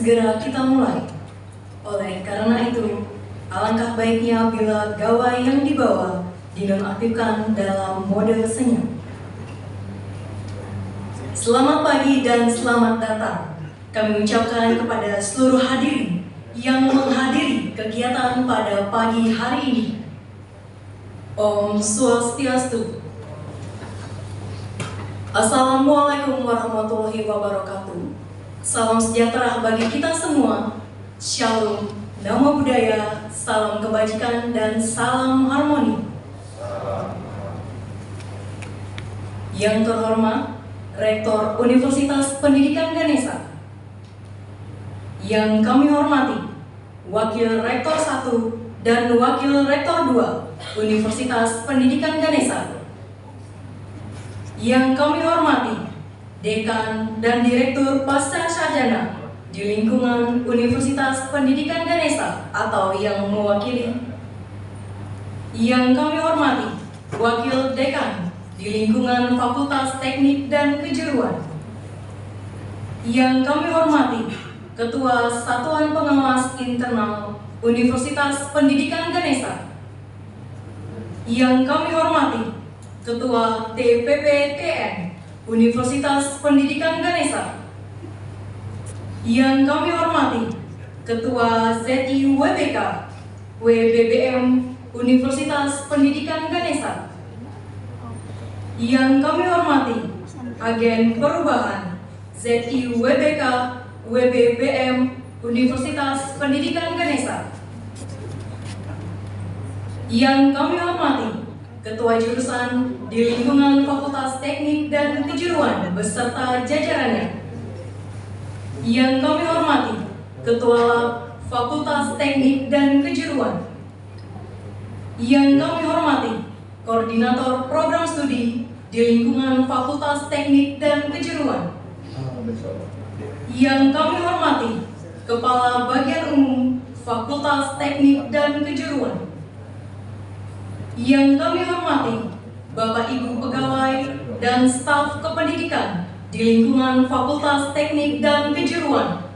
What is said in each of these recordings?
segera kita mulai. Oleh karena itu, alangkah baiknya bila gawai yang dibawa dinonaktifkan dalam mode senyum. Selamat pagi dan selamat datang. Kami ucapkan kepada seluruh hadirin yang menghadiri kegiatan pada pagi hari ini. Om Swastiastu. Assalamualaikum warahmatullahi wabarakatuh. Salam sejahtera bagi kita semua. Shalom, Namo Buddhaya, salam kebajikan dan salam harmoni. Yang terhormat Rektor Universitas Pendidikan Ganesha, yang kami hormati Wakil Rektor 1 dan Wakil Rektor 2 Universitas Pendidikan Ganesha, yang kami hormati Dekan dan Direktur Pasca Sarjana di lingkungan Universitas Pendidikan Ganesha atau yang mewakili, yang kami hormati Wakil Dekan di lingkungan Fakultas Teknik dan Kejuruan, yang kami hormati Ketua Satuan Pengawas Internal Universitas Pendidikan Ganesha, yang kami hormati Ketua TPPTN Universitas Pendidikan Ganesha, yang kami hormati Ketua ZIWBK WBBM Universitas Pendidikan Ganesha, yang kami hormati Agen Perubahan ZIWBK WBBM Universitas Pendidikan Ganesha, yang kami hormati Ketua Jurusan di lingkungan Fakultas Teknik dan Kejuruan beserta jajarannya, yang kami hormati Ketua Lab Fakultas Teknik dan Kejuruan, yang kami hormati Koordinator Program Studi di lingkungan Fakultas Teknik dan Kejuruan, yang kami hormati Kepala Bagian Umum Fakultas Teknik dan Kejuruan, yang kami hormati Bapak Ibu Pegawai dan Staf Kependidikan di lingkungan Fakultas Teknik dan Kejuruan,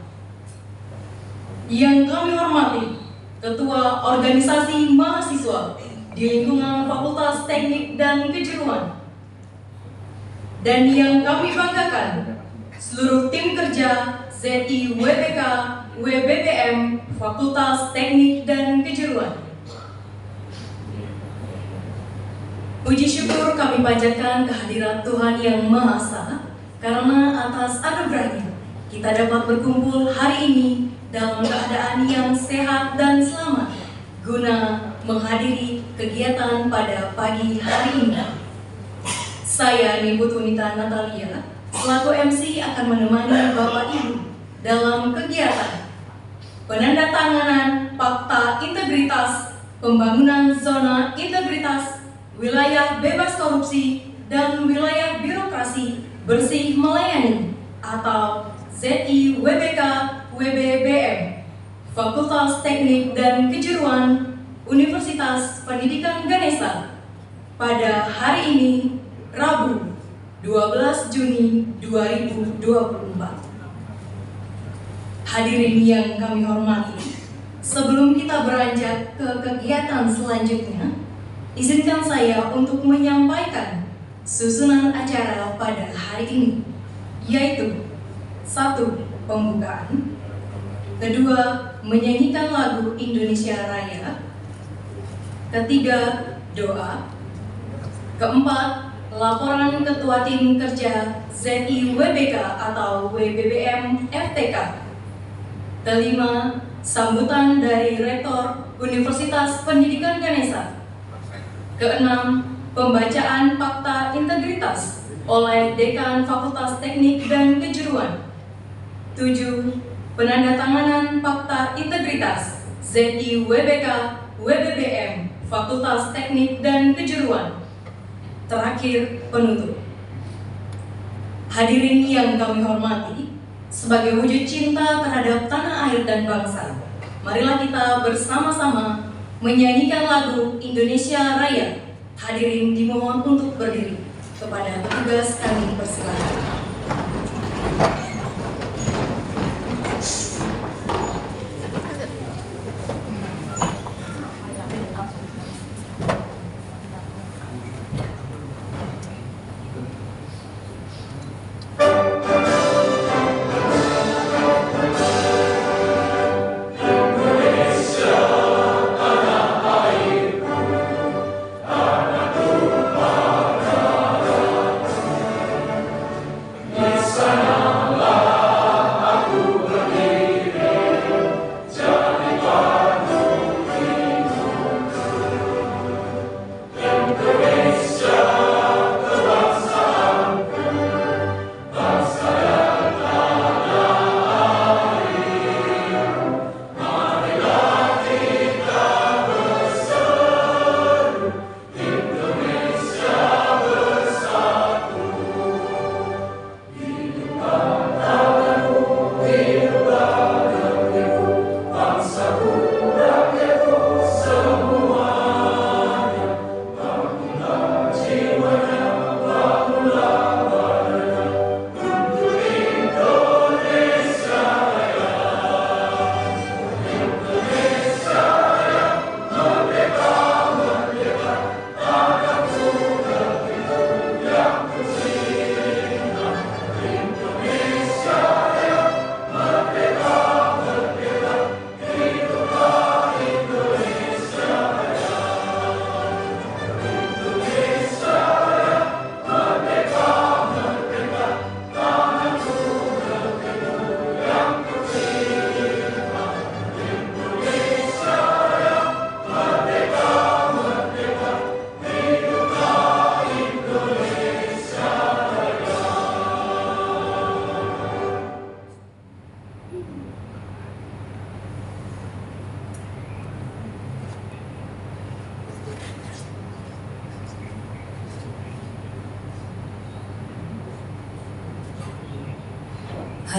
yang kami hormati Ketua Organisasi Mahasiswa di lingkungan Fakultas Teknik dan Kejuruan, dan yang kami banggakan seluruh tim kerja ZIWBK WBBM Fakultas Teknik dan Kejuruan. Puji syukur kami panjatkan kehadirat Tuhan Yang Maha Esa, karena atas anugerahnya kita dapat berkumpul hari ini dalam keadaan yang sehat dan selamat guna menghadiri kegiatan pada pagi hari ini. Saya Nibu Tunita Natalia selaku MC akan menemani Bapak Ibu dalam kegiatan penandatanganan Fakta Integritas Pembangunan Zona Integritas Wilayah Bebas Korupsi dan Wilayah Birokrasi Bersih Melayani atau ZIWBK WBBM Fakultas Teknik dan Kejuruan Universitas Pendidikan Ganesha pada hari ini Rabu 12 Juni 2024. Hadirin yang kami hormati, sebelum kita beranjak ke kegiatan selanjutnya, izinkan saya untuk menyampaikan susunan acara pada hari ini, yaitu 1. Pembukaan, 2. Menyanyikan lagu Indonesia Raya, 3. Doa, 4. Laporan Ketua Tim Kerja ZIWBK atau WBBM FTK, 5. Sambutan dari Rektor Universitas Pendidikan Ganesha, 6. Pembacaan Fakta Integritas oleh Dekan Fakultas Teknik dan Kejuruan, 7. Penandatanganan Fakta Integritas ZIWBK WBBM Fakultas Teknik dan Kejuruan. Terakhir, penutup. Hadirin yang kami hormati, sebagai wujud cinta terhadap tanah air dan bangsa, marilah kita bersama-sama menyanyikan lagu Indonesia Raya. Hadirin dimohon untuk berdiri. Kepada petugas kami persilakan.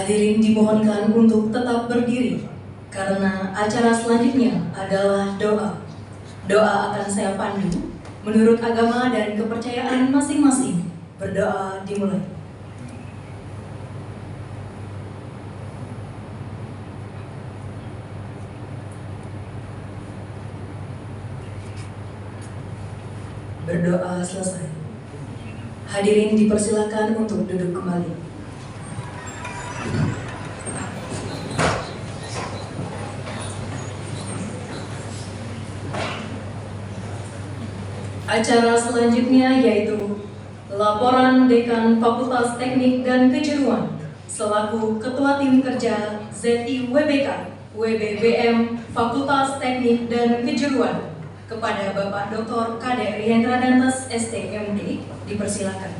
Hadirin dimohonkan untuk tetap berdiri karena acara selanjutnya adalah doa. Doa akan saya pandu menurut agama dan kepercayaan masing-masing. Berdoa dimulai. Berdoa selesai. Hadirin dipersilakan untuk duduk kembali. Acara selanjutnya yaitu laporan Dekan Fakultas Teknik dan Kejuruan selaku Ketua Tim Kerja ZIWBK WBBM Fakultas Teknik dan Kejuruan kepada Bapak Dr. Kade Rihendra Dantas STMD, dipersilakan.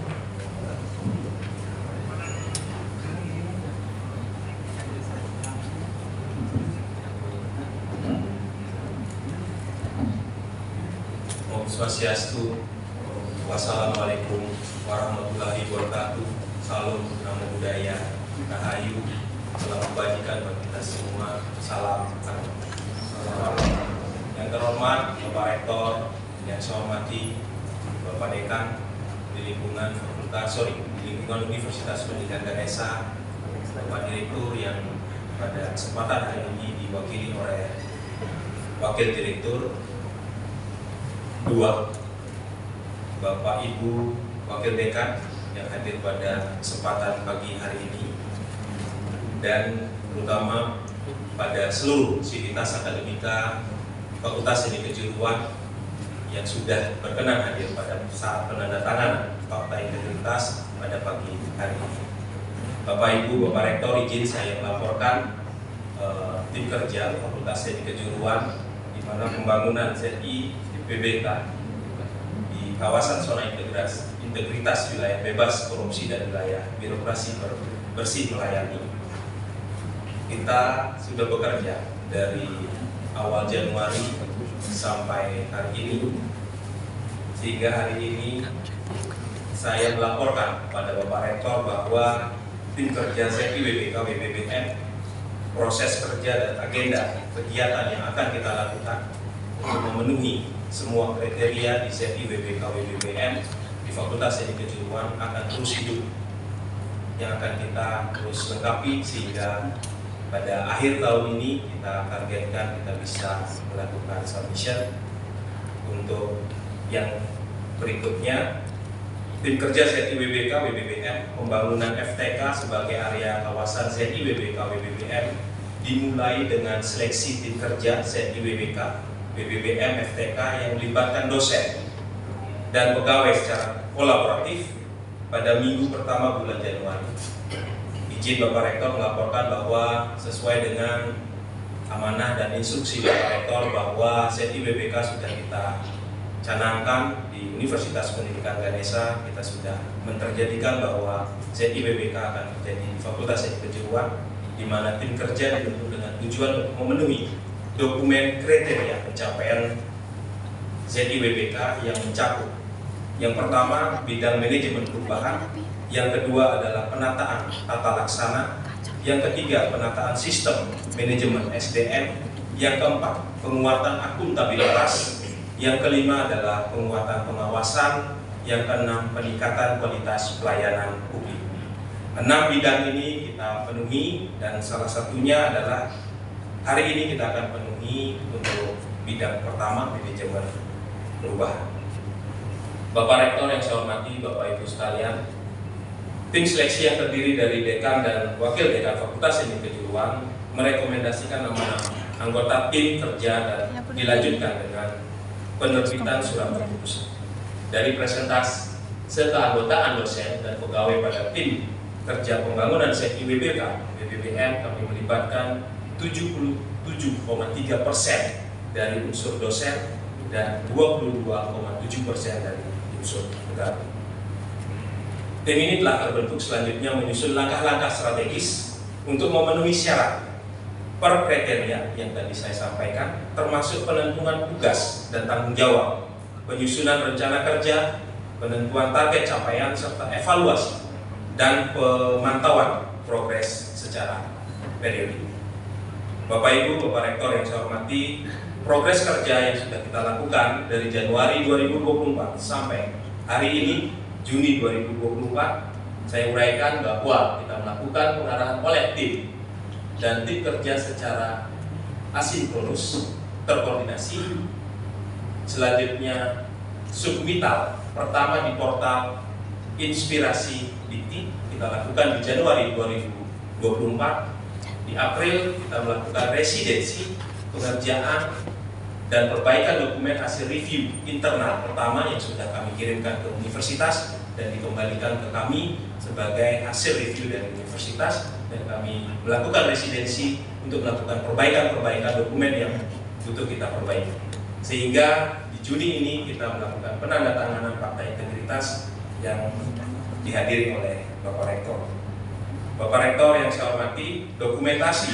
Om Swastiastu. Wassalamualaikum warahmatullahi wabarakatuh. Salam Namo Buddhaya, Rahayu, selamat kebajikan bagi kita semua. Salam. Yang terhormat Bapak Rektor, yang saya hormati Bapak Dekan di lingkungan Universitas Pendidikan Ganesha, Bapak Direktur yang pada kesempatan hari ini diwakili oleh Wakil Direktur 2, Bapak Ibu Wakil Dekan yang hadir pada kesempatan pagi hari ini, dan terutama pada seluruh sivitas akademika Fakultas Teknik Kejuruan yang sudah berkenan hadir pada saat penandatanganan fakta integritas pada pagi hari ini. Bapak Ibu, Bapak Rektor, izin saya melaporkan tim kerja Fakultas Teknik Kejuruan di mana pembangunan ZI PBK di kawasan zona integritas wilayah bebas korupsi dan wilayah birokrasi bersih melayani. Kita sudah bekerja dari awal Januari sampai hari ini, sehingga hari ini saya melaporkan kepada Bapak Rektor bahwa tim kerja ZIWBK WBBM, proses kerja dan agenda kegiatan yang akan kita lakukan untuk memenuhi semua kriteria di ZIWBK WBBM di Fakultas Teknik Kejuruan akan terus hidup, yang akan kita terus lengkapi sehingga pada akhir tahun ini kita targetkan kita bisa melakukan submission. Untuk yang berikutnya, tim kerja ZIWBK WBBM pembangunan FTK sebagai area kawasan ZIWBK WBBM dimulai dengan seleksi tim kerja ZIWBK WBBM FTK yang melibatkan dosen dan pegawai secara kolaboratif pada minggu pertama bulan Januari. Izin Bapak Rektor melaporkan bahwa sesuai dengan amanah dan instruksi Bapak Rektor bahwa ZIWBK sudah kita canangkan di Universitas Pendidikan Ganesha, kita sudah menterjadikan bahwa ZIWBK akan menjadi Fakultas Teknik Kejuruan, di mana tim kerja dibentuk dengan tujuan untuk memenuhi dokumen kriteria pencapaian ZIWBK yang mencakup yang pertama bidang manajemen perubahan, yang kedua adalah penataan tata laksana, yang ketiga penataan sistem manajemen SDM, yang keempat penguatan akuntabilitas, yang kelima adalah penguatan pengawasan, yang keenam peningkatan kualitas pelayanan publik. 6 bidang ini kita penuhi, dan salah satunya adalah hari ini kita akan penuhi untuk bidang pertama, manajemen perubahan. Bapak Rektor yang saya hormati, Bapak Ibu sekalian, tim seleksi yang terdiri dari dekan dan wakil dekan Fakultas Teknik Kejuruan merekomendasikan nama anggota tim kerja dan dilanjutkan dengan penerbitan surat keputusan. Dari presentasi keanggotaan dosen dan pegawai pada tim kerja pembangunan ZIWBK WBBM, kami melibatkan 77,3% dari unsur dosen dan 22,7% dari unsur pegawai. Tim ini telah terbentuk selanjutnya menyusun langkah-langkah strategis untuk memenuhi syarat per kriteria yang tadi saya sampaikan, termasuk penentuan tugas dan tanggung jawab, penyusunan rencana kerja, penentuan target capaian, serta evaluasi dan pemantauan progres secara periodik. Bapak Ibu, Bapak Rektor yang saya hormati, progres kerja yang sudah kita lakukan dari Januari 2024 sampai hari ini, Juni 2024, saya uraikan bahwa kita melakukan pengarahan oleh tim dan tim kerja secara asinkronus, terkoordinasi. Selanjutnya submital pertama di portal Inspirasi Dikti kita lakukan di Januari 2024. Di April kita melakukan residensi, pengerjaan dan perbaikan dokumen hasil review internal pertama yang sudah kami kirimkan ke universitas dan dikembalikan ke kami sebagai hasil review dari universitas, dan kami melakukan residensi untuk melakukan perbaikan dokumen yang butuh kita perbaiki. Sehingga di Juni ini kita melakukan penandatanganan fakta integritas yang dihadiri oleh Bapak Rektor. Bapak Rektor yang saya hormati, dokumentasi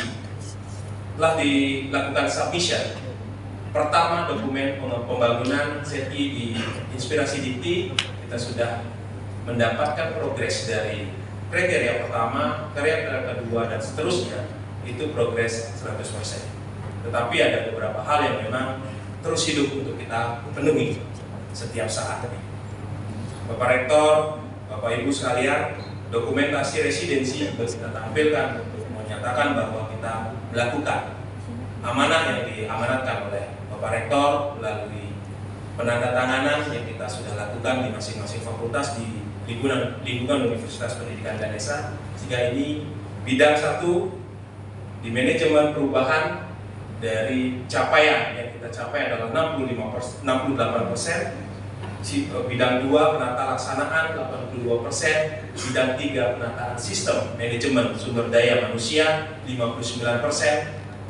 telah dilakukan submission. Pertama, dokumen pembangunan SETI di Inspirasi Dikti, kita sudah mendapatkan progres dari kriteria pertama, kriteria kedua, dan seterusnya, itu progres 100%. Tetapi ada beberapa hal yang memang terus hidup untuk kita penuhi setiap saat. Bapak Rektor, Bapak Ibu sekalian, dokumentasi residensi juga kita tampilkan untuk menyatakan bahwa kita melakukan amanah yang diamanatkan oleh Bapak Rektor melalui penandatanganan yang kita sudah lakukan di masing-masing fakultas di lingkungan Universitas Pendidikan Ganesha. Sehingga ini bidang 1 di manajemen perubahan dari capaian yang kita capai adalah 68%. Bidang 2 penata laksanaan 82%, bidang 3 penataan sistem manajemen sumber daya manusia 59%,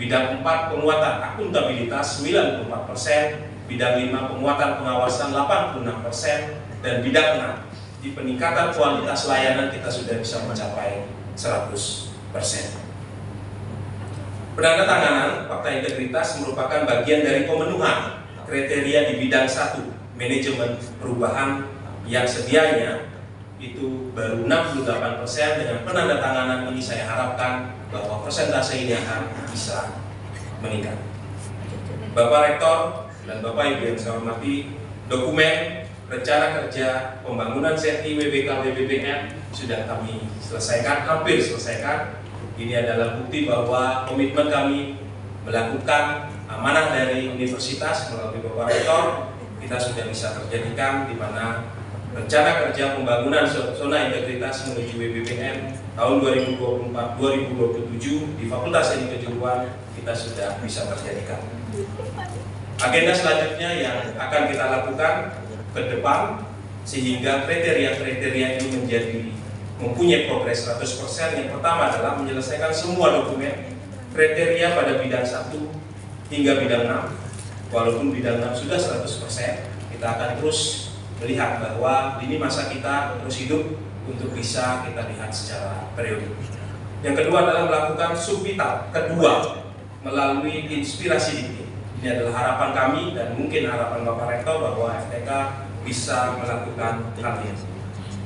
bidang 4 penguatan akuntabilitas 94%, bidang 5 penguatan pengawasan 86%, dan bidang 6 di peningkatan kualitas layanan kita sudah bisa mencapai 100%. Penandatanganan fakta integritas merupakan bagian dari pemenuhan kriteria di bidang 1 manajemen perubahan yang sedianya itu baru 68%. Dengan penandatanganan ini saya harapkan bahwa persentase ini akan bisa meningkat. Bapak Rektor dan Bapak Ibu yang saya hormati, dokumen rencana kerja pembangunan SETI WBK WBBM sudah kami selesaikan, hampir selesaikan. Ini adalah bukti bahwa komitmen kami melakukan amanah dari universitas melalui Bapak Rektor kita sudah bisa terjadikan, di mana rencana kerja pembangunan zona integritas menuju WBBM tahun 2024-2027 di Fakultas Teknik Kejuruan kita sudah bisa terjadikan. Agenda selanjutnya yang akan kita lakukan ke depan sehingga kriteria-kriteria ini mempunyai progres 100%. Yang pertama adalah menyelesaikan semua dokumen kriteria pada bidang 1 hingga bidang 6. Walaupun bidang 6 sudah 100%, kita akan terus melihat bahwa ini masa kita terus hidup untuk bisa kita lihat secara periodik. Yang kedua adalah melakukan submital kedua melalui Inspirasi Dikti. Ini adalah harapan kami dan mungkin harapan Bapak Rektor bahwa FTK bisa melakukan hal ini.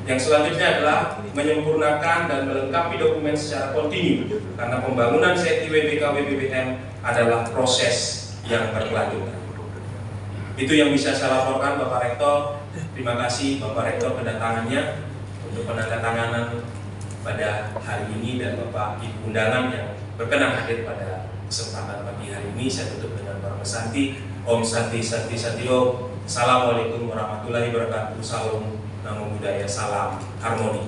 Yang selanjutnya adalah menyempurnakan dan melengkapi dokumen secara kontinu, karena pembangunan SETI WBK WBBM adalah proses yang berkelanjutan. Itu yang bisa saya laporkan Bapak Rektor. Terima kasih Bapak Rektor kedatangannya untuk penandatanganan pada hari ini, dan Bapak Ibu undangan yang berkenan hadir pada kesempatan pagi hari ini. Saya tutup dengan Bapak Santi. Om Santi Santi Santi Om. Assalamualaikum warahmatullahi wabarakatuh. Salam Namo Buddhaya, salam harmoni.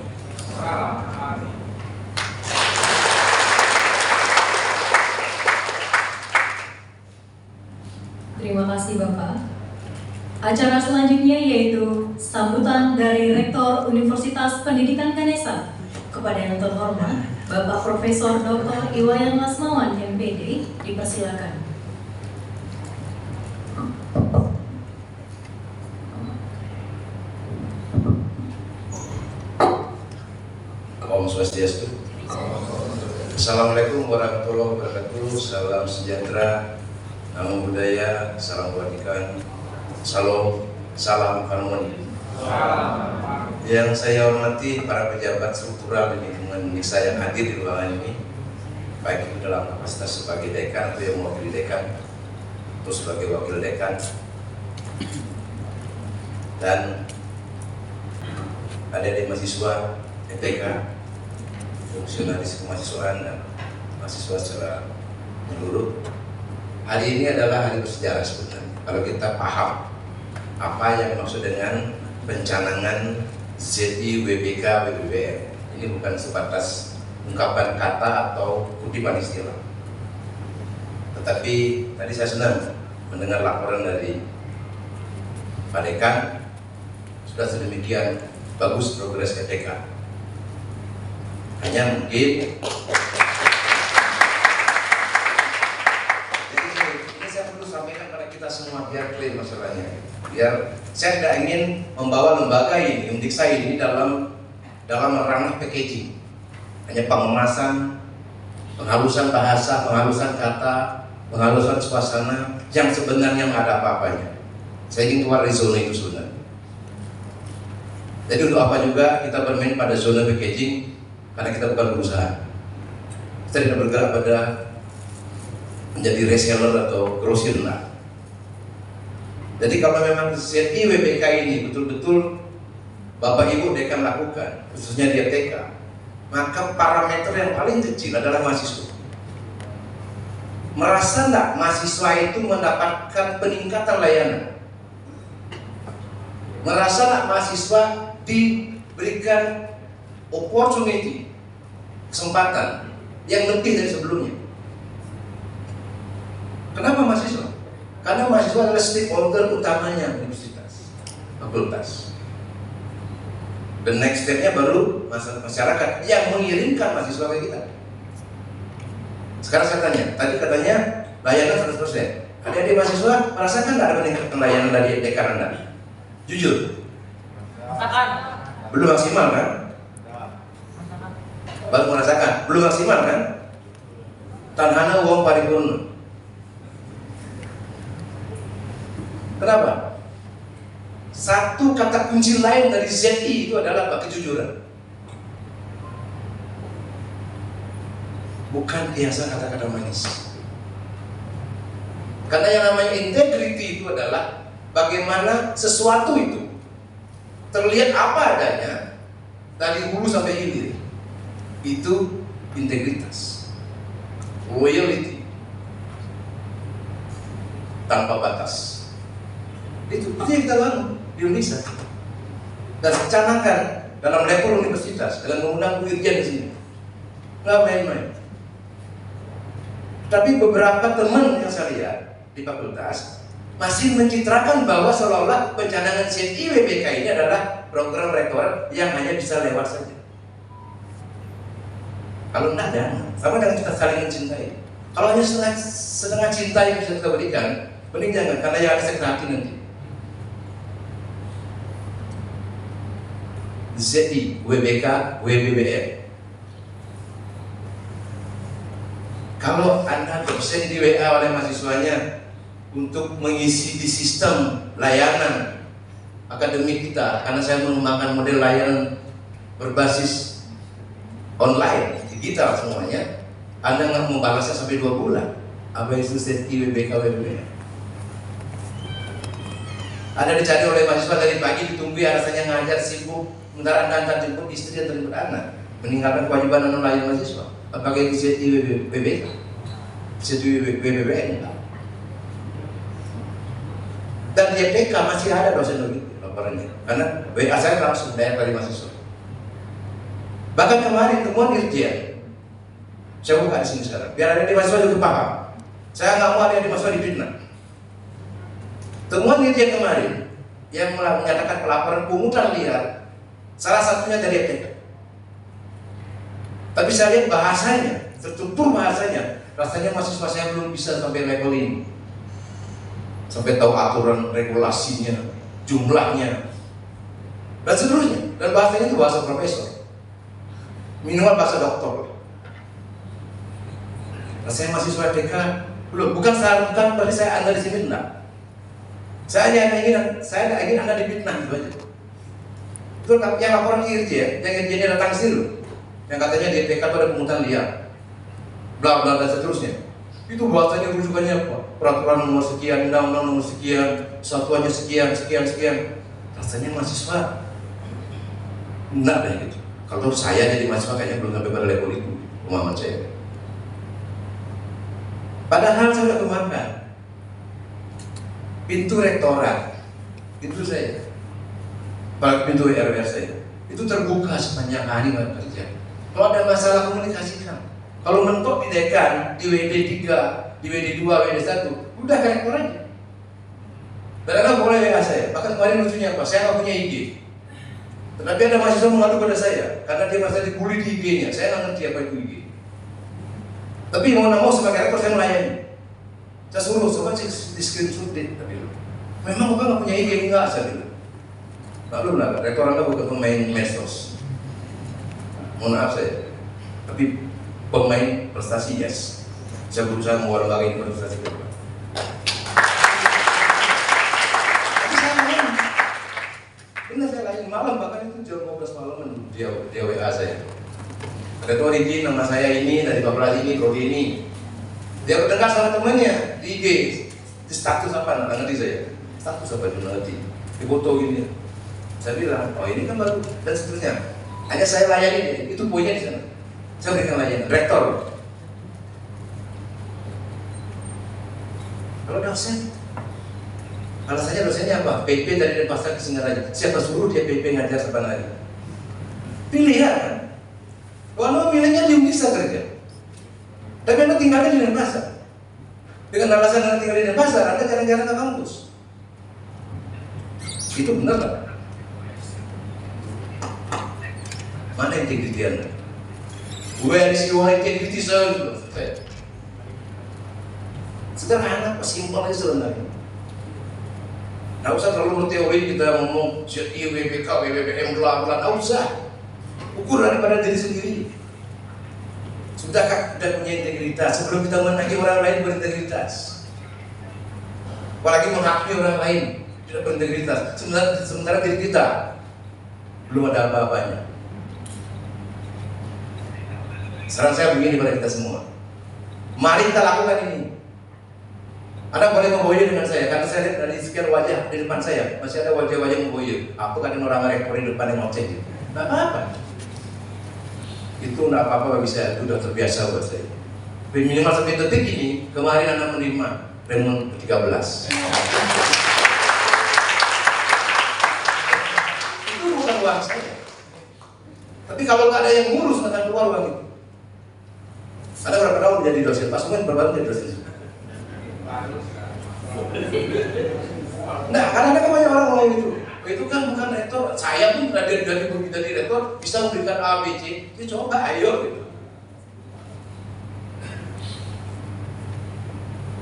Terima kasih Bapak. Acara selanjutnya yaitu sambutan dari Rektor Universitas Pendidikan Ganesha. Kepada yang terhormat Bapak Profesor Dr. Iwayan Lasmawan MPD, dipersilakan. Om Swastiastu. Assalamualaikum warahmatullahi wabarakatuh. Salam sejahtera, Namo Buddhaya, salam kebajikan, salam harmoni. Yang saya hormati para pejabat struktural di lingkungan Uniksa yang hadir di ruangan ini, baik itu dalam kapasitas sebagai dekan atau yang mewakili dekan, atau sebagai wakil dekan, dan adik-adik mahasiswa EPK, fungsionaris kemahasiswaan dan mahasiswa secara menyeluruh. Hari ini adalah hari bersejarah sebenarnya. Kalau kita paham apa yang maksud dengan pencanangan ZI, WBK, WBBM, ini bukan sebatas ungkapan kata atau kutipan istilah. Tetapi tadi saya senang mendengar laporan dari Pak Dekan, sudah sedemikian bagus progres EPK. Hanya mungkin ini saya perlu sampaikan pada kita semua biar clear masalahnya. Biar saya tidak ingin membawa lembaga ini, Undiksa ini dalam ranah packaging, hanya pengemasan, penghalusan bahasa, penghalusan kata, penghalusan suasana yang sebenarnya nggak ada apa-apanya. Saya ingin keluar dari zona itu sebenarnya. Jadi untuk apa juga kita bermain pada zona packaging, karena kita bukan perusahaan. Kita tidak bergerak pada menjadi reseller atau grosir lah. Jadi kalau memang ZI WBK ini betul-betul Bapak Ibu dekan lakukan, khususnya di EPK, maka parameter yang paling kecil adalah mahasiswa. Merasa enggak mahasiswa itu mendapatkan peningkatan layanan? Merasa enggak mahasiswa diberikan opportunity, kesempatan yang lebih dari sebelumnya? Kenapa mahasiswa? Karena mahasiswa adalah stakeholder utamanya universitas, fakultas. Dan next step-nya baru masyarakat yang mengirimkan mahasiswa ke kita. Sekarang saya tanya, tadi katanya layanan 100%. Adik-adik mahasiswa merasakan tidak ada peningkatan layanan dari dekan Anda? Jujur? Belum maksimal kan? Baru merasakan, belum maksimal kan? Tanhana uang paripurna. Kenapa? Satu kata kunci lain dari ZI itu adalah kejujuran. Bukan biasa kata-kata manis. Karena yang namanya integrity itu adalah bagaimana sesuatu itu terlihat apa adanya dari hulu sampai hilir. Itu integritas, loyalty, tanpa batas. Itu yang kita bangun di Indonesia dan canangkan dalam level universitas dengan mengundang dirjen di sini. Nggak main-main. Tapi beberapa teman yang saya lihat di fakultas masih mencitrakan bahwa seolah-olah pencanangan ZI WBK ini adalah program rektor yang hanya bisa lewat saja. Kalau enggak ada, sama dengan kita saling mencintai. Kalau hanya setengah cinta yang bisa kita berikan, mending jangan, karena yang ada sakit hati nanti. ZI, WBK, WBBM. Kalau Anda dosen di WA oleh mahasiswanya untuk mengisi di sistem layanan akademik kita, karena saya mengembangkan model layanan berbasis online, digital semuanya, Anda nggak membalasnya sampai 2 bulan. Apa itu ZI, WBK, WBBM? Anda dicari oleh mahasiswa dari pagi, ditunggu alasannya ngajar, sibuk, sementara Anda antar jemput istri dan jemput anak, meninggalkan kewajiban non layanan mahasiswa. Apakah itu ZI WBK? ZI WBBM? Dan di EPK masih ada dosen begitu laporannya, karena WA saya langsung dari mahasiswa. Bahkan kemarin temuan Irjen, saya buka di sini sekarang, biar ada di mahasiswa juga paham. Saya nggak mau ada di mahasiswa difitnah. Temuan Irjen kemarin yang menyatakan pelaporan pungutan liar, salah satunya dari EPK. Tapi saya lihat bahasanya, tertutur bahasanya, rasanya mahasiswa saya belum bisa sampai level ini, sampai tahu aturan regulasinya, jumlahnya, dan seterusnya. Dan bahasanya itu bahasa profesor, minimal bahasa doktor. Rasanya mahasiswa EPK belum, bukan berarti saya Anda di sini enggak. Saya hanya ingin Anda difitnah gitu aja. Itu yang laporan Irjen, yang Irjennya datang sini loh, yang katanya di EPK itu ada pungutan liar. bla bla dan seterusnya. Itu bahasanya rujukannya apa? Peraturan nomor sekian, undang-undang nomor sekian, satuannya sekian, sekian, sekian. Rasanya mahasiswa enggak deh gitu. Kalau saya jadi mahasiswa kayaknya belum sampai pada level itu pemahaman saya. Padahal saya sudah kembangkan pintu rektorat, pintu saya, pintu RW saya itu terbuka sepanjang hari kerja. Kalau ada masalah komunikasikan. Kalau mentok di dekan, di WD 3, di WD 2, WD 1, udah ke rektor aja. Padahal boleh WA saya. Bahkan kemarin lucunya apa? Saya nggak punya IG. Tetapi ada mahasiswa mengadu pada saya karena dia merasa dibully di IG-nya. Saya nggak ngerti apa itu IG. Tapi mau nggak mau sebagai rektor saya melayani. Saya suruh coba cek di screenshot deh. Tapi memang bukan nggak punya IG, enggak saya bilang. Lalu lah, rektor Anda bukan pemain medsos. Mohon maaf saya. Tapi pemain prestasi yes. Saya berusaha membawa lembaga ini prestasi ke depan. Benar saya lain malam, bahkan itu jam 12 malam dia WA saya. Ketua izin nama saya ini dari Bapak ini, prodi ini. Dia bertengkar sama temannya di IG, di status apa? Nggak ngerti saya. Status apa itu nggak ngerti. Di foto gini. Saya bilang, oh ini kan baru dan seterusnya. Hanya saya layani dia. Itu poinnya di sana. Saya berikan layanan. Rektor. Kalau dosen, alasannya dosennya apa? PP dari Denpasar ke Singaraja. Siapa suruh dia PP ngajar sepanjang hari? Pilihan kan? Kalau milihnya dia bisa kerja. Tapi Anda tinggalnya di Denpasar. Dengan alasan Anda tinggal di Denpasar, Anda jarang-jarang ke kampus. Itu benar kan? Mana integriti Anda? Where is your integrity, sir? Sederhana, simpel aja sebenarnya. Nggak usah terlalu berteori kita ngomong ZI, WBK, WBBM, bla bla, nggak usah. Ukuran pada diri sendiri. Sudahkah kita punya integritas sebelum kita menagih orang lain berintegritas? Apalagi menghakimi orang lain tidak berintegritas. Sementara diri kita belum ada apa-apanya. Saran saya begini pada kita semua. Mari kita lakukan ini. Anda boleh memboyo dengan saya, karena saya lihat dari sekian wajah di depan saya masih ada wajah-wajah memboyo. Aku kadang orang rektor di depan yang ngoceh gitu. Nggak apa-apa. Itu nggak apa-apa bagi saya, itu sudah terbiasa buat saya. Minimal sampai detik ini, kemarin Anda menerima Raymond ke-13. Itu bukan uang saya. Tapi kalau nggak ada yang ngurus, nggak akan keluar uang itu. Ada berapa tahun menjadi dosen? Pak Sumen berapa tahun menjadi dosen? Nah, karena ada banyak orang ngomong itu. Itu kan bukan rektor. Saya pun dari rektor bisa memberikan A, B, C. Ya coba, ayo gitu.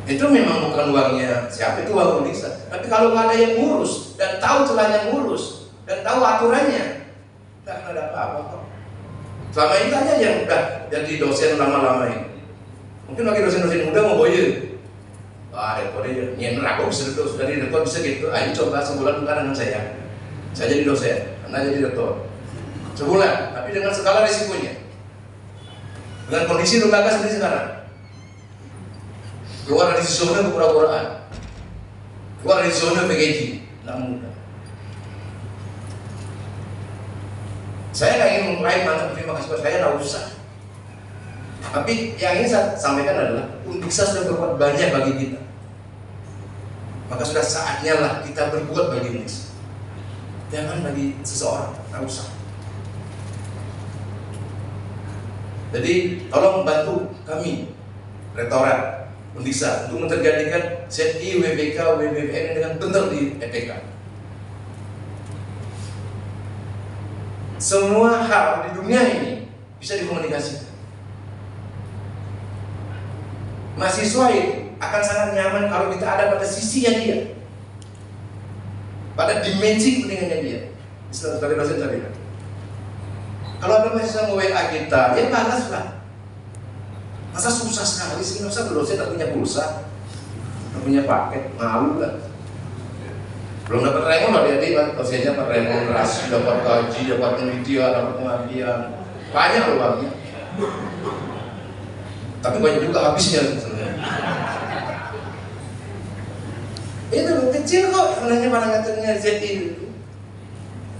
Itu memang bukan uangnya siapa, itu uang Unisa. Tapi kalau nggak ada yang ngurus dan tahu celahnya ngurus dan tahu aturannya, nggak akan ada apa-apa kok. Selama itu aja yang udah jadi dosen lama-lama ini. Mungkin bagi dosen-dosen muda mau boye. Wah, rektornya nyener aku bisa duduk dari rektor bisa gitu. Ayo coba sebulan bukan dengan saya. Saya jadi dosen, Anda jadi rektor. Sebulan, tapi dengan skala risikonya. Dengan kondisi lembaga seperti sekarang. Keluar dari zona kepura-puraan. Keluar dari zona PKJ. Tidak mudah. Saya nggak ingin mengklaim mantan terima kasih saya, nggak usah. Tapi yang ingin saya sampaikan adalah Undiksa sudah berbuat banyak bagi kita. Maka sudah saatnya lah kita berbuat bagi Undiksa. Jangan bagi seseorang, nggak usah. Jadi tolong bantu kami rektorat Undiksa untuk menerjadikan ZI, WBK, WBBN dengan benar di EPK. Semua hal di dunia ini bisa dikomunikasikan. Mahasiswa itu akan sangat nyaman kalau kita ada pada sisinya dia, pada dimensi kepentingannya dia. Sebagai dosen saya bilang, kalau ada mahasiswa nge-WA kita, ya balaslah. Masa susah sekali sih, masa dosen tak punya pulsa, tak punya paket, malu lah. Belum dapat remon lah dia, dosennya dapat remunerasi, dapat gaji, dapat penelitian, dapat pengabdian, banyak loh uangnya. Tapi banyak juga habisnya sebenarnya. Itu kecil kok sebenarnya parameternya ZI itu.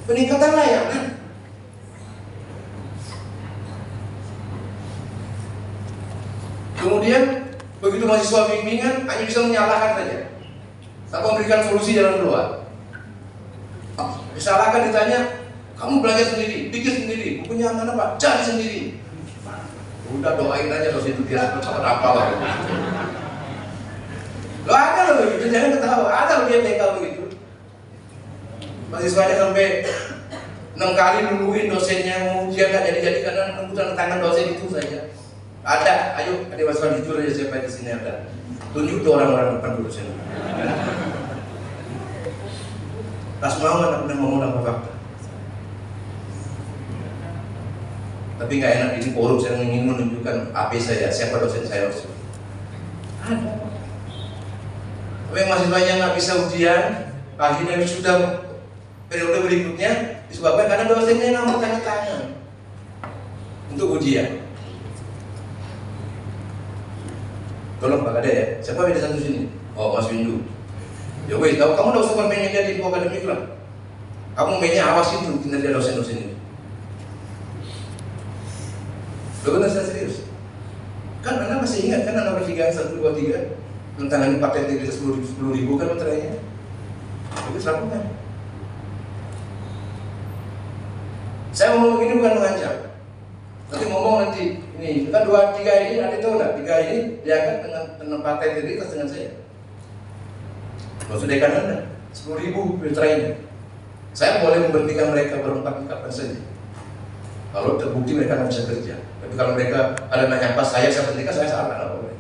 Peningkatan layanan. Kemudian begitu mahasiswa bimbingan hanya bisa menyalahkan saja, tanpa memberikan solusi jalan keluar. Disalahkan, ditanya, kamu belajar sendiri, bikin sendiri, bukunya mana Pak? Cari sendiri. Udah doain aja terus itu dia dapat apa lah. Lo ada loh begitu, jangan ketawa. Ada loh dia TK begitu. Mahasiswanya sampai 6 kali nungguin dosennya mau ujian nggak jadi karena nunggu tanda tangan dosen itu saja. Ada, ayo adik mahasiswa jujur aja siapa di sini ada. Tunjuk tuh orang-orang depan dulu sini. Tas mau anak pernah ngomong tanpa fakta. Tapi nggak enak ini forum saya ingin menunjukkan AP saya, siapa dosen saya harus. Ada. Tapi yang mahasiswanya nggak bisa ujian, akhirnya sudah periode berikutnya disebabkan karena dosennya nggak mau tanda tangan untuk ujian. Tolong Pak Kade ya, siapa beda satu sini? Oh Mas Windu. Ya weh, tahu kamu nggak usah bermain media di info akademik lah. Kamu mainnya awas itu kinerja dosen-dosen ini. Lo benar saya serius. Kan Anda masih ingat kan Anda bertiga 1, 2, 3 tentang paten integritas 10.000 kan materinya. Itu lakukan. Saya ngomong begini bukan mengancam. Nanti ngomong nanti ini kan 2, 3 ini nanti tahu nggak 3 ini diangkat dengan paten integritas dengan saya. Maksud dekan Anda 10.000 filternya. Saya boleh memberhentikan mereka berempat kapan saja. Kalau terbukti mereka nggak bisa kerja. Tapi kalau mereka ada nanya pas saya berhentikan saya salah nggak boleh.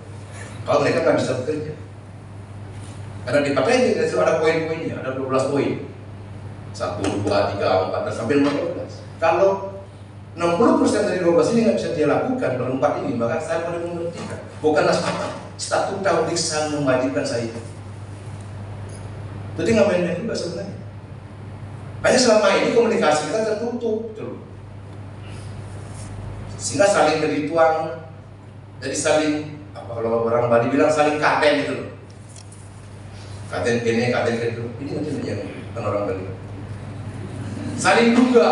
Kalau mereka nggak bisa bekerja. Karena di paten integritas itu ada poin-poinnya, ada 12 poin. 1, 2, 3, 4 sampai 15. Kalau 60% dari 12 ini nggak bisa dia lakukan, berempat ini, maka saya boleh memberhentikan. Bukanlah statuta Diksan mewajibkan saya. Jadi nggak main-main juga sebenarnya. Hanya selama ini komunikasi kita tertutup, gitu. Sehingga saling berituan, jadi saling apa kalau orang Bali bilang saling katen gitu. Katen kene, katen kene, ini nanti yang kan orang Bali. Saling duga,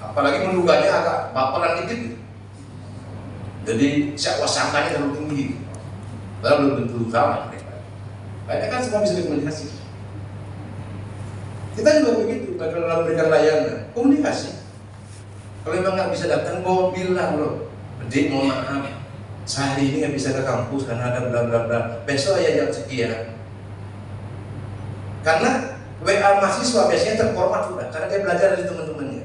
apalagi menduganya agak baperan dikit. Jadi siapa sangkanya terlalu tinggi. Padahal belum tentu sama mereka. Kayaknya kan semua bisa dikomunikasi. Kita juga begitu, kalau dalam memberikan layanan, komunikasi. Kalau memang nggak bisa datang, bawa bilang loh, Dik mohon maaf, saya hari ini nggak bisa ke kampus karena ada bla bla bla. Besok ya jam sekian. Karena WA mahasiswa biasanya terformat sudah, karena dia belajar dari teman-temannya.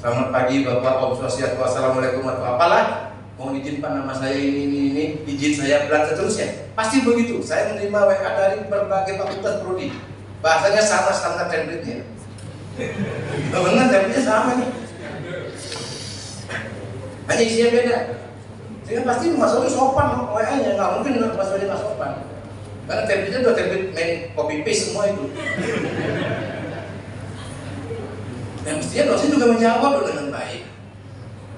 Selamat pagi Bapak, Om Swastiastu, Assalamualaikum warahmatullahi wabarakatuh. Mohon izin Pak, nama saya ini, izin saya dan seterusnya. Pasti begitu. Saya menerima WA dari berbagai fakultas prodi. Bahasanya sama, standar template-nya. Benar, template-nya sama nih. Hanya isinya beda. Sehingga pasti masuknya sopan WA-nya, nggak mungkin masuknya nggak sopan. Karena template-nya udah template main copy paste semua itu. Dan mestinya dosen juga menjawab dengan baik,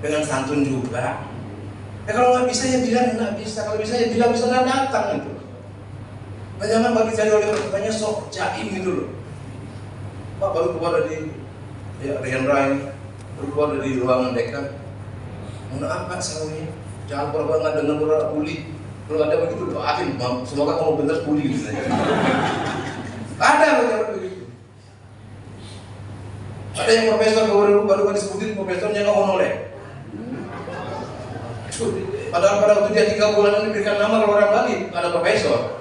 dengan santun juga. Ya kalau nggak bisa ya bilang nggak bisa, kalau bisa ya bilang bisa nggak datang gitu. Nah, jangan bagi cari oleh orangnya sok jaim gitu loh. Pak baru keluar dari Rian Rai, baru keluar dari ruangan dekan. Mohon maaf Pak, saya jangan pura-pura nggak dengar pura bully. Kalau ada begitu doain, semoga kamu benar bully gitu saja. Ada begitu. Ada yang profesor baru disebutin profesornya nggak mau noleh. Padahal pada waktu dia 3 bulan diberikan nama kalau orang Bali ada profesor.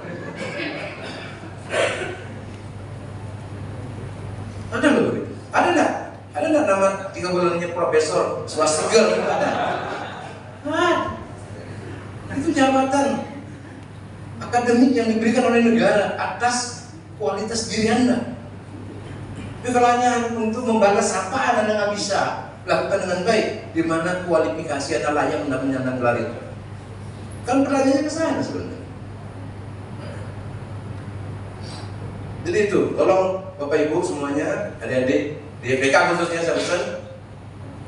Ada loh begitu. Ada nggak nama 3 bulannya profesor swastika gitu ada? Itu jabatan akademik yang diberikan oleh negara atas kualitas diri Anda. Tapi kalau hanya untuk membalas apa Anda nggak bisa lakukan dengan baik, di mana kualifikasi Anda layak untuk menyandang gelar itu. Kan pertanyaannya ke sana sebenarnya. Jadi itu, tolong Bapak Ibu semuanya, adik-adik di FPK khususnya saya pesan,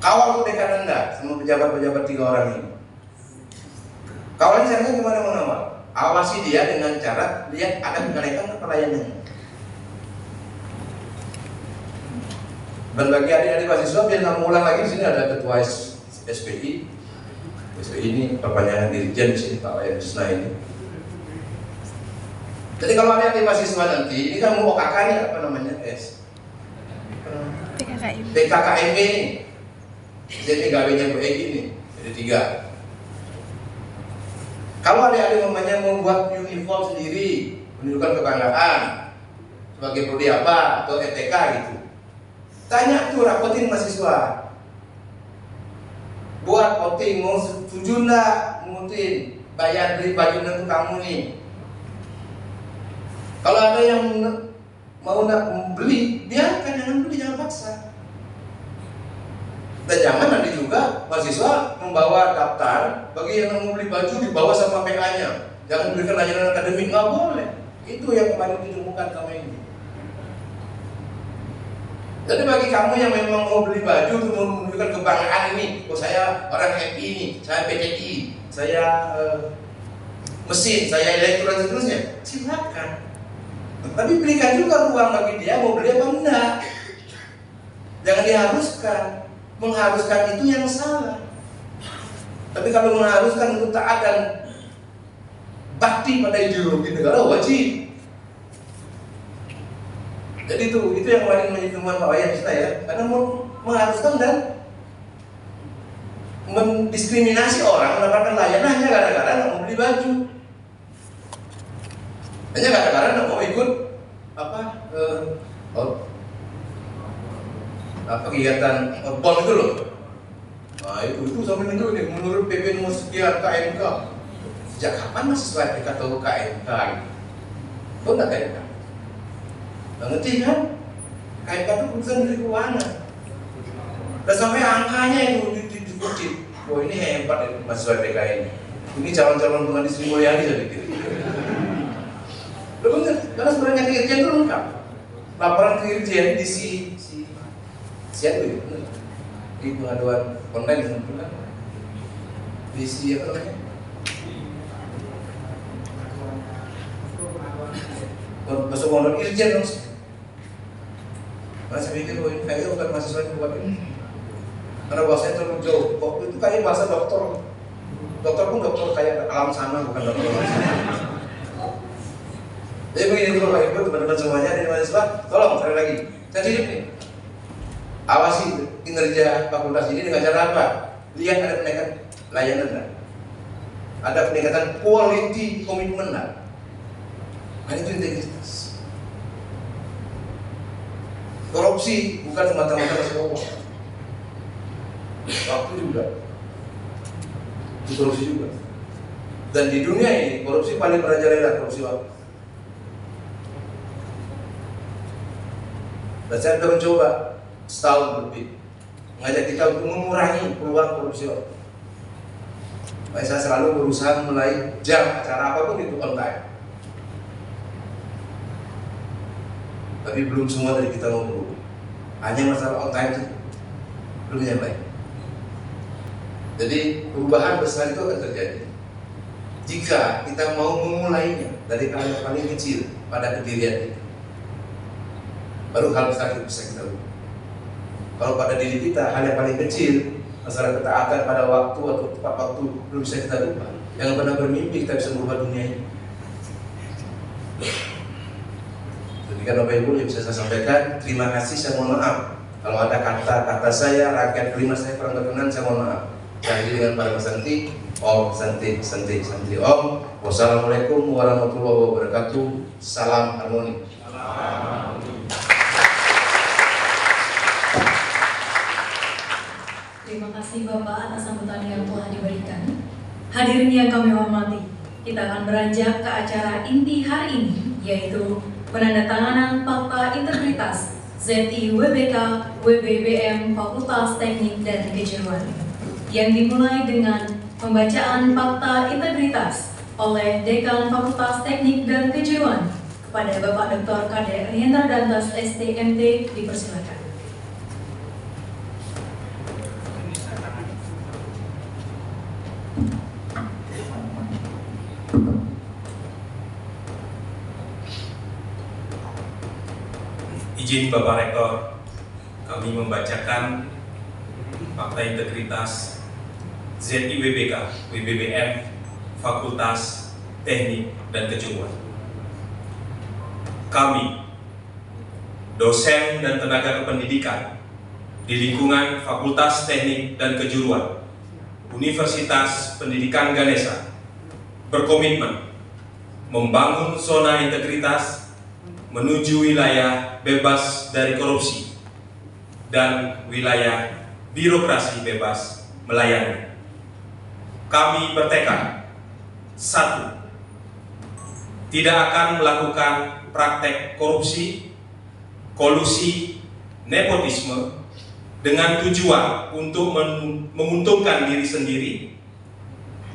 Kawal tuh dekan Anda sama pejabat-pejabat 3 orang ini. Kawalan caranya gimana mengawal? Awasi dia dengan cara lihat ada kenaikan pelayanannya. Dan bagi adik-adik mahasiswa biar nggak mengulang lagi, di sini ada ketua SPI. SPI ini perpanjangan dirjen di sini Pak Wayan Husna ini. Jadi kalau adik-adik mahasiswa nanti, ini kan mau OKK ini apa namanya? PKKMB ini. Jadi gawainya BE ini, jadi 3. Kalau adik-adik mamanya membuat uniform sendiri, menunjukkan kebanggaan sebagai prodi apa atau ETK gitu, tanya tuh, rapotin mahasiswa. Buat voting, mau setuju nggak ngutin bayar beli baju untuk kamu nih. Kalau ada yang mau nak beli, biarkan, jangan beli, jangan paksa. Dan jangan nanti juga mahasiswa membawa daftar bagi yang mau beli baju dibawa sama PA-nya. Jangan berikan layanan akademik, nggak boleh. Itu yang kemarin ditemukan sama ini. Jadi bagi kamu yang memang mau beli baju untuk menunjukkan kebanggaan ini, oh saya orang FI ini, saya PTI, saya mesin, saya elektro dan seterusnya, silakan. Tapi berikan juga ruang bagi dia mau beli apa enggak. Jangan diharuskan. Mengharuskan itu yang salah. Tapi kalau mengharuskan untuk taat dan bakti pada ideologi negara, wajib. Jadi itu yang paling menjadi temuan Pak Wayan Husna ya, karena mengharuskan dan mendiskriminasi orang mendapatkan layanan hanya gara-gara nggak mau beli baju, hanya gara-gara nggak mau ikut kegiatan PON itu loh. Nah itu sampai itu nih, menurut PP nomor sekian KMK. Sejak kapan mahasiswa mereka tahu KMK? Tahu nggak KMK? Nggak ngerti kan? KMK itu keputusan dari keuangan. Dan sampai angkanya itu dikutip. Wah ini hebat ya mahasiswa PK ini. Ini calon-calon pengganti Sri Mulyani saya pikir. Loh bener, karena sebenarnya ke Irjen itu lengkap. Laporan ke Irjen di siapa itu? Di pengaduan online kan? Di apa namanya? Masuk pengaduan Irjen dong. Karena saya pikir ini kayaknya bukan mahasiswa yang buat ini. Karena bahasanya terlalu jauh. Itu kayak bahasa dokter. Dokter pun dokter kayak alam sana, bukan dokter alam sana. Jadi begini dulu Pak Ibu, teman-teman semuanya di mahasiswa, tolong sekali lagi, saya titip nih. Awasi kinerja fakultas ini dengan cara apa? Lihat ada peningkatan layanan enggak? Ada peningkatan quality komitmen enggak? Kan itu integritas. Korupsi bukan semata-mata masuk uang. Waktu juga. Itu korupsi juga. Dan di dunia ini korupsi paling merajalela, korupsi waktu. Dan saya sudah mencoba setahun lebih mengajak kita untuk mengurangi peluang korupsi waktu. Makanya saya selalu berusaha mulai jam acara apapun itu on time. Tapi belum semua dari kita mau berubah. Hanya masalah on time itu belum nyampe. Jadi perubahan besar itu akan terjadi jika kita mau memulainya dari hal yang paling kecil pada kedirian kita. Baru hal besar itu bisa kita ubah. Kalau pada diri kita hal yang paling kecil, masalah ketaatan pada waktu atau tepat waktu belum bisa kita ubah. Jangan pernah bermimpi kita bisa merubah dunia ini. Jadi kan Bapak Ibu yang bisa saya sampaikan, terima kasih, saya mohon maaf kalau ada kata-kata saya, rakyat kelima saya kurang berkenan, saya mohon maaf. Saya dengan para pesanti, Om Santi Om. Wassalamualaikum warahmatullahi wabarakatuh. Salam harmoni. Terima kasih Bapak atas sambutan yang telah diberikan. Hadirin yang kami hormati, kita akan beranjak ke acara inti hari ini, yaitu penandatanganan Fakta Integritas ZIWBK WBBM Fakultas Teknik dan Kejuruan, yang dimulai dengan pembacaan Fakta Integritas oleh Dekan Fakultas Teknik dan Kejuruan kepada Bapak Dr. Kader Hendra Dantas STMT, dipersilakan. Izin Bapak Rektor, kami membacakan fakta integritas ZIWBK WBBM Fakultas Teknik dan Kejuruan. Kami, dosen dan tenaga kependidikan di lingkungan Fakultas Teknik dan Kejuruan Universitas Pendidikan Ganesha, berkomitmen membangun zona integritas menuju wilayah bebas dari korupsi dan wilayah birokrasi bebas melayani. Kami bertekad, 1. Tidak akan melakukan praktek korupsi, kolusi, nepotisme dengan tujuan untuk menguntungkan diri sendiri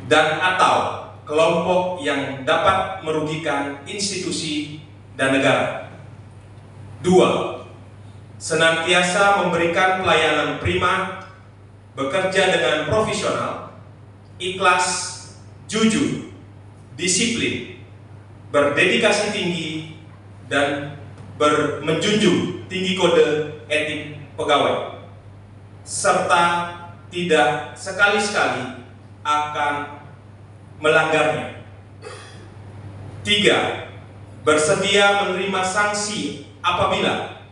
dan atau kelompok yang dapat merugikan institusi dan negara. 2. Senantiasa memberikan pelayanan prima, bekerja dengan profesional, ikhlas, jujur, disiplin, berdedikasi tinggi, dan menjunjung tinggi kode etik pegawai, serta tidak sekali-sekali akan melanggarnya. 3. Bersedia menerima sanksi apabila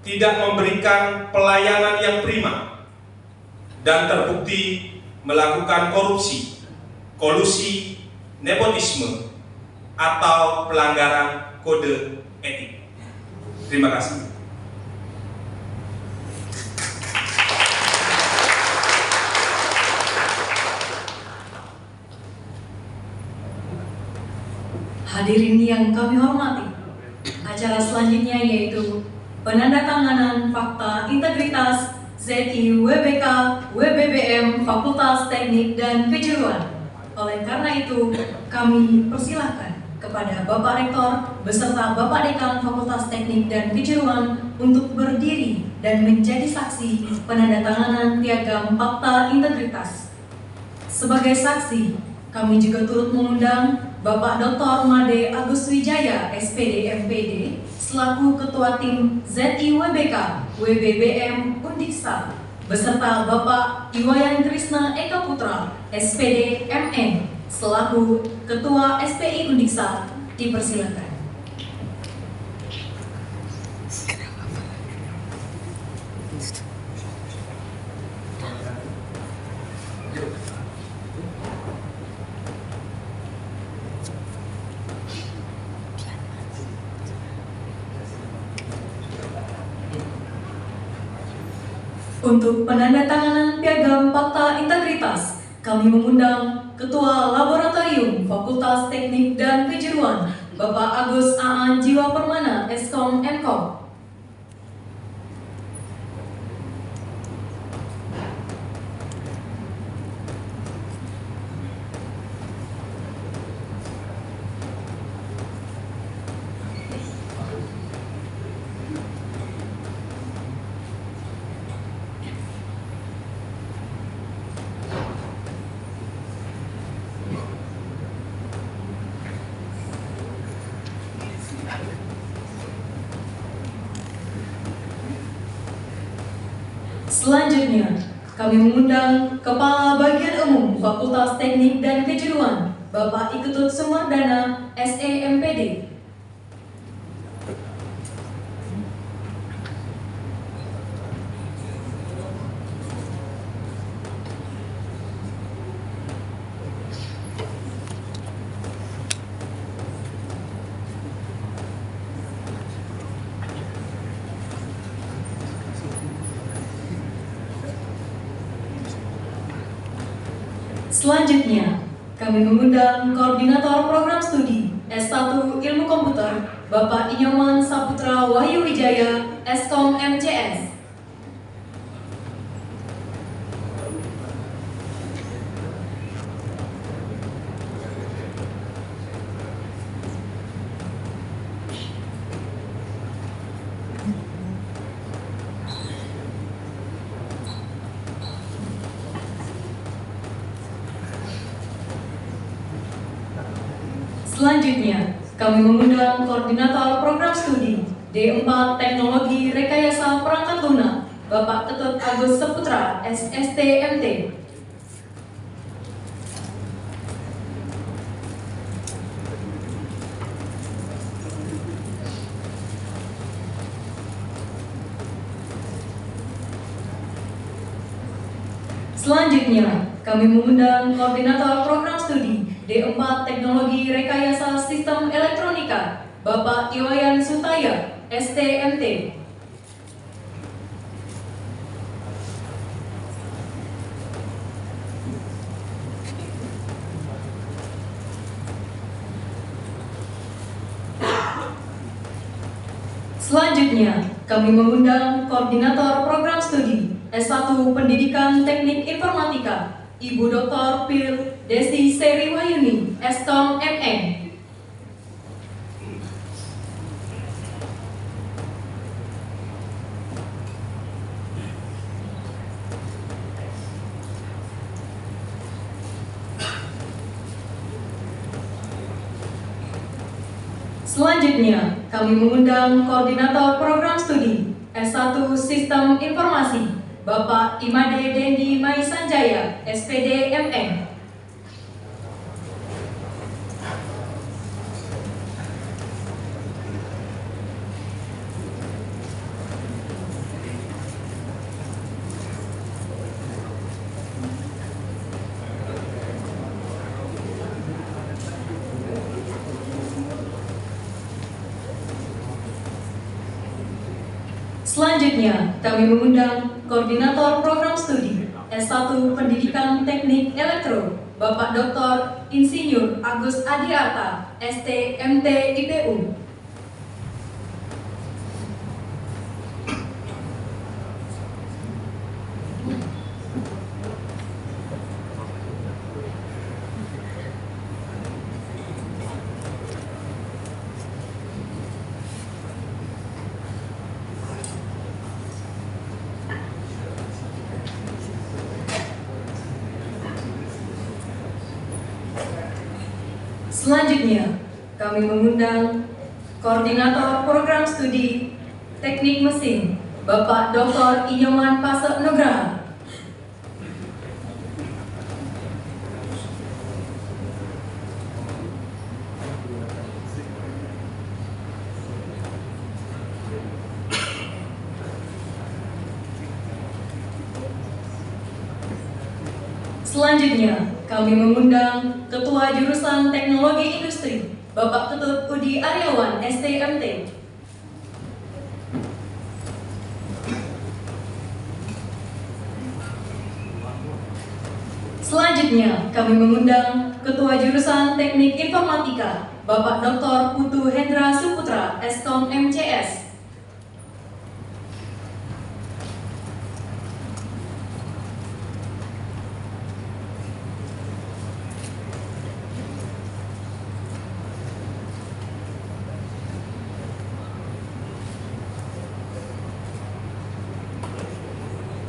tidak memberikan pelayanan yang prima dan terbukti melakukan korupsi, kolusi, nepotisme, atau pelanggaran kode etik. Terima kasih. Hadirin yang kami hormati, acara selanjutnya yaitu penandatanganan fakta integritas ZIWBK WBBM Fakultas Teknik dan Kejuruan. Oleh karena itu, kami persilahkan kepada Bapak Rektor beserta Bapak Dekan Fakultas Teknik dan Kejuruan untuk berdiri dan menjadi saksi penandatanganan piagam fakta integritas. Sebagai saksi, kami juga turut mengundang Bapak Dr. Made Agus Wijaya, SPD MPD, selaku Ketua Tim ZIWBK WBBM Undiksa, beserta Bapak Iwayan Krisna Eka Putra, SPD MN, selaku Ketua SPI Undiksa, dipersilakan. Untuk penandatanganan piagam fakta integritas, kami mengundang Ketua Laboratorium Fakultas Teknik dan Kejuruan, Bapak Agus Aan Jiwa Permana, Eskom Mkom. Selanjutnya, kami mengundang Kepala Bagian Umum Fakultas Teknik dan Kejuruan, Bapak Iketut Sumardana, SE MPD. Selanjutnya, kami mengundang Koordinator Program Studi S1 Ilmu Komputer, Bapak Inyoman Saputra Wahyu Wijaya, Eskom MCS. Selanjutnya, kami mengundang Koordinator Program Studi D4 Teknologi Rekayasa Perangkat Lunak, Bapak Ketut Agus Saputra, SSTMT. Selanjutnya, kami mengundang Koordinator Program Studi D4 Teknologi Rekayasa Sistem Elektronika, Bapak Iwayan Sutaya, STMT. Selanjutnya, kami mengundang Koordinator Program Studi S1 Pendidikan Teknik Informatika, Ibu Dr. Pil Desi Seri Wayuni, Eskom MM. Selanjutnya, kami mengundang Koordinator Program Studi S1 Sistem Informasi, Bapak Imade Dendi Mai Sanjaya, SPD MM. Selanjutnya, kami mengundang Koordinator Program Studi S1 Pendidikan Teknik Elektro, Bapak Dr. Insinyur Agus Adiarta, STMT IPU. Selanjutnya, kami mengundang Koordinator Program Studi Teknik Mesin, Bapak Dr. Inyoman Pasek Nugraha. Selanjutnya, kami mengundang Ketua Jurusan Teknologi Industri, Bapak Ketut Udi Aryawan, STMT. Selanjutnya, kami mengundang Ketua Jurusan Teknik Informatika, Bapak Dr. Putu Hendra Suputra, Eskom MCS.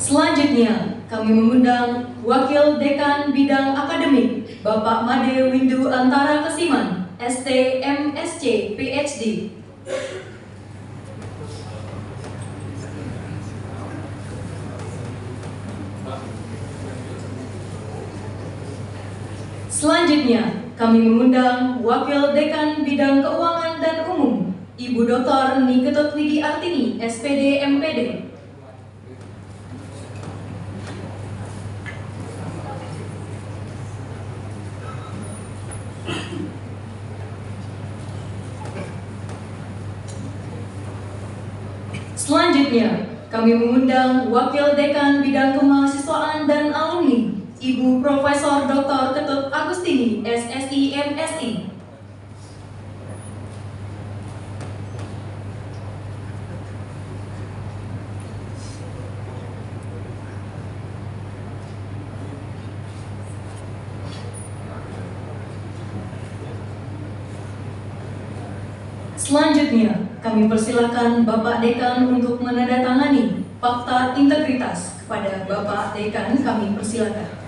Selanjutnya, kami mengundang Wakil Dekan Bidang Akademik, Bapak Made Windu Antara Kesiman, STMSC, PhD. Selanjutnya, kami mengundang Wakil Dekan Bidang Keuangan dan Umum, Ibu Dr. Niketut Widi Artini, SPD MPD. Selanjutnya, kami mengundang Wakil Dekan Bidang Kemahasiswaan dan Alumni, Ibu Profesor Dr. Ketut Agustini, SSI MSI. Selanjutnya, kami persilakan Bapak Dekan untuk menandatangani fakta integritas. Kepada Bapak Dekan, kami persilakan.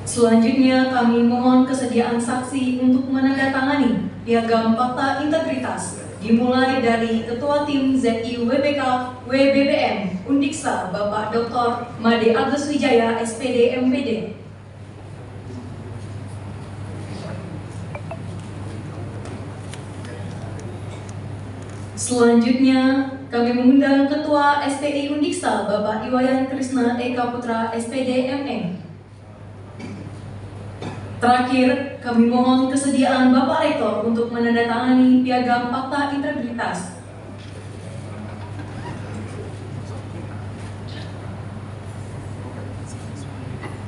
Selanjutnya kami mohon kesediaan saksi untuk menandatangani piagam fakta integritas dimulai dari Ketua Tim ZIWBK WBBM Undiksa Bapak Dr. Made Agus Wijaya SPD MPD. Selanjutnya kami mengundang Ketua SPI Undiksa Bapak Iwayan Krisna Eka Putra SPD MM. Terakhir, kami mohon kesediaan Bapak Rektor untuk menandatangani piagam fakta integritas.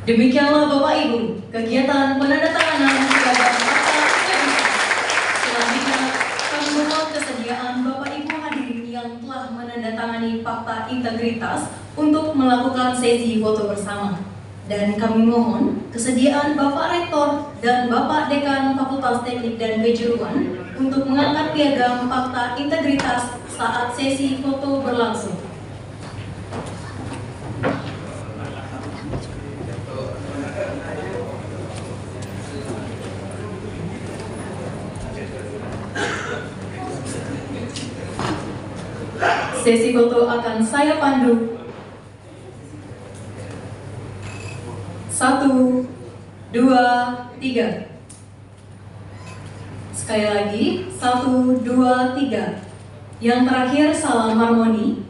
Demikianlah Bapak Ibu, kegiatan penandatanganan piagam fakta integritas. Selanjutnya, kami mohon kesediaan Bapak Ibu hadirin yang telah menandatangani fakta integritas untuk melakukan sesi foto bersama. Dan kami mohon kesediaan Bapak Rektor dan Bapak Dekan Fakultas Teknik dan Kejuruan untuk mengangkat piagam fakta integritas saat sesi foto berlangsung. Sesi foto akan saya pandu. 1, 2, 3. Sekali lagi, 1, 2, 3. Yang terakhir salam harmoni.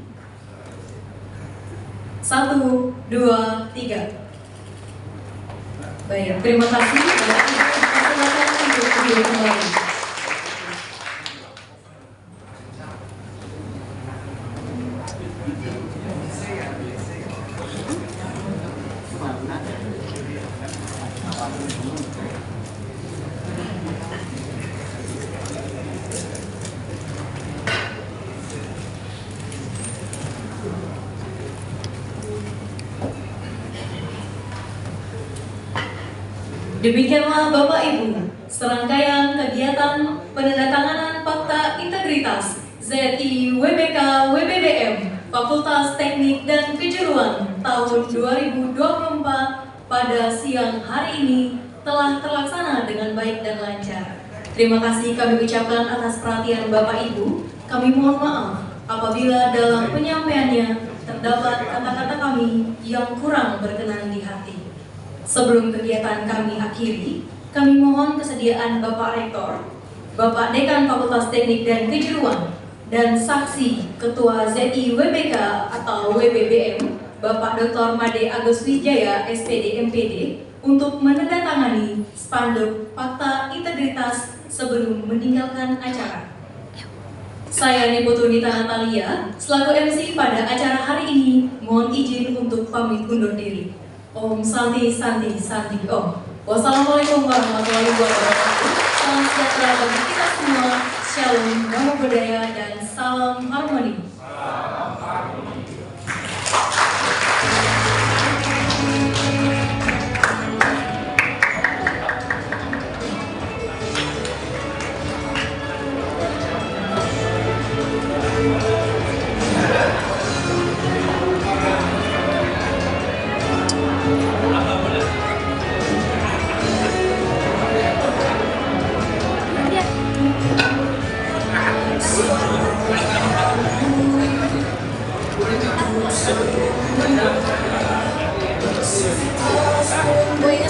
1, 2, 3. Baik, terima kasih. Silakan untuk berdiri kembali. Demikianlah Bapak Ibu, serangkaian kegiatan penandatanganan fakta integritas ZIWBK WBBM Fakultas Teknik dan Kejuruan tahun 2024 pada siang hari ini telah terlaksana dengan baik dan lancar. Terima kasih kami ucapkan atas perhatian Bapak Ibu. Kami mohon maaf apabila dalam penyampaiannya terdapat kata-kata kami yang kurang berkenan di hati. Sebelum kegiatan kami akhiri, kami mohon kesediaan Bapak Rektor, Bapak Dekan Fakultas Teknik dan Kejuruan, dan saksi Ketua ZIWBK atau WBBM, Bapak Dr. Made Agus Wijaya SPD MPD, untuk menandatangani spanduk fakta integritas sebelum meninggalkan acara. Saya Niputunita Natalia, selaku MC pada acara hari ini, mohon izin untuk pamit undur diri. Om Santi Santi Santi Om. Wassalamualaikum warahmatullahi wabarakatuh. Salam sejahtera bagi kita semua. Shalom, namo buddhaya, dan salam harmoni. Wait.